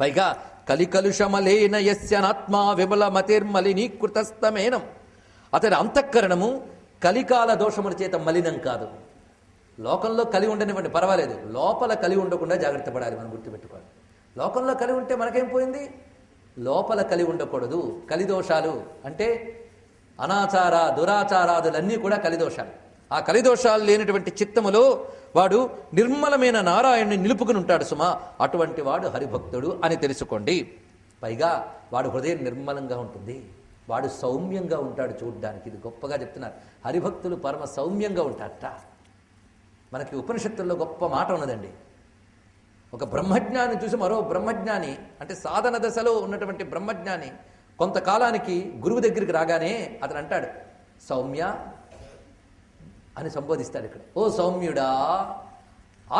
పైగా కలికలుషమలేన యస్యనాత్మా విమలమతిర్మలినీకృతస్తమేనం. అతని అంతఃకరణము కలికాల దోషముల చేత మలినం కాదు. లోకంలో కలి ఉండనివ్వండి, పర్వాలేదు, లోపల కలి ఉండకుండా జాగ్రత్త పడాలి. మనం గుర్తుపెట్టుకోవాలి. లోకంలో కలి ఉంటే మనకేం పోయింది? లోపల కలి ఉండకూడదు. కలిదోషాలు అంటే అనాచార దురాచారాదులన్నీ కూడా కలిదోషాలు. ఆ కలిదోషాలు లేనటువంటి చిత్తములో వాడు నిర్మలమైన నారాయణ్ణి నిలుపుకుని ఉంటాడు సుమా. అటువంటి వాడు హరిభక్తుడు అని తెలుసుకోండి. పైగా వాడు హృదయం నిర్మలంగా ఉంటుంది, వాడు సౌమ్యంగా ఉంటాడు చూడ్డానికి. ఇది గొప్పగా చెప్తున్నారు. హరిభక్తులు పరమ సౌమ్యంగా ఉంటారట. మనకి ఉపనిషత్తుల్లో గొప్ప మాట ఉన్నదండి. ఒక బ్రహ్మజ్ఞాని చూసి మరో బ్రహ్మజ్ఞాని, అంటే సాధన దశలో ఉన్నటువంటి బ్రహ్మజ్ఞాని కొంతకాలానికి గురువు దగ్గరికి రాగానే అతను అంటాడు, సౌమ్య అని సంబోధిస్తాడు. ఇక్కడ, ఓ సౌమ్యుడా,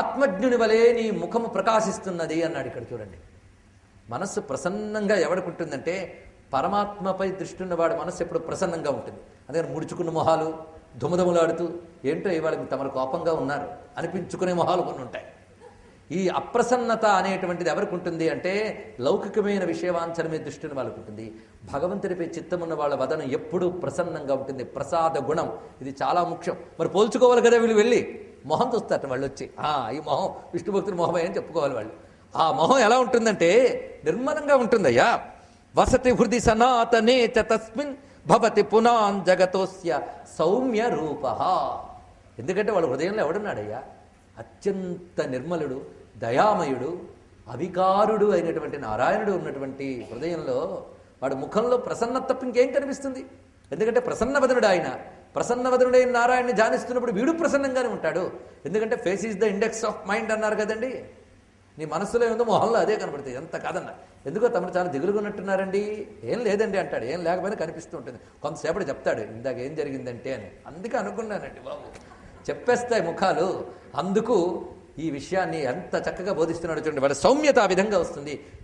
ఆత్మజ్ఞుని వలె నీ ముఖము ప్రకాశిస్తున్నది అన్నాడు. ఇక్కడ చూడండి, మనస్సు ప్రసన్నంగా ఎవడుకుంటుందంటే పరమాత్మపై దృష్టి ఉన్నవాడు మనస్సు ఎప్పుడు ప్రసన్నంగా ఉంటుంది. అందుకని ముడుచుకున్న మొహాలు, దుమదుమలాడుతూ ఏంటో ఇవాళ తమరు కోపంగా ఉన్నారు అనిపించుకునే మొహాలు కొన్ని ఉంటాయి. ఈ అప్రసన్నత అనేటువంటిది ఎవరికి ఉంటుంది అంటే లౌకికమైన విషయవాంఛన మీద దృష్టిని వాళ్ళకు ఉంటుంది. భగవంతుడిపై చిత్తం ఉన్న వాళ్ళ వదనం ఎప్పుడూ ప్రసన్నంగా ఉంటుంది. ప్రసాద గుణం ఇది చాలా ముఖ్యం. మరి పోల్చుకోవాలి కదా, వీళ్ళు వెళ్ళి మొహం చూస్తారు వాళ్ళు వచ్చి, ఈ మొహం విష్ణు భక్తుల మొహమే అని చెప్పుకోవాలి వాళ్ళు. ఆ మొహం ఎలా ఉంటుందంటే నిర్మలంగా ఉంటుందయ్యా. వసతి హృది సనాతనే చ తస్మిన్ భవతి పునాన్ జగతోస్య సౌమ్య రూప. ఎందుకంటే వాళ్ళ హృదయంలో ఎవడున్నాడయ్యా? అత్యంత నిర్మలుడు, దయామయుడు, అవికారుడు అయినటువంటి నారాయణుడు ఉన్నటువంటి హృదయంలో వాడు ముఖంలో ప్రసన్నత తప్ప ఇంకేం కనిపిస్తుంది? ఎందుకంటే ప్రసన్నవదనుడు ఆయన. ప్రసన్నవదనుడైన నారాయణని ధ్యానిస్తున్నప్పుడు వీడు ప్రసన్నంగానే ఉంటాడు. ఎందుకంటే face is the index of mind అన్నారు కదండి. నీ మనస్సులో ఏముందో మొహంలో అదే కనబడుతుంది. ఎంత కాదన్న, ఎందుకో తమరు చాలా దిగులుగా ఉన్నట్టున్నారండి. ఏం లేదండి అంటాడు. ఏం లేకపోయినా కనిపిస్తూ ఉంటుంది. కొంతసేపటి చెప్తాడు, ఇందాక ఏం జరిగిందంటే అని. అందుకే అనుకున్నానండి బాబు, చెప్పేస్తాయి ముఖాలు. అందుకు ఈ విషయాన్ని ఎంత చక్కగా బోధిస్తున్నాడు చూడండి. వాడి సౌమ్యత ఆ విధంగా వస్తుంది.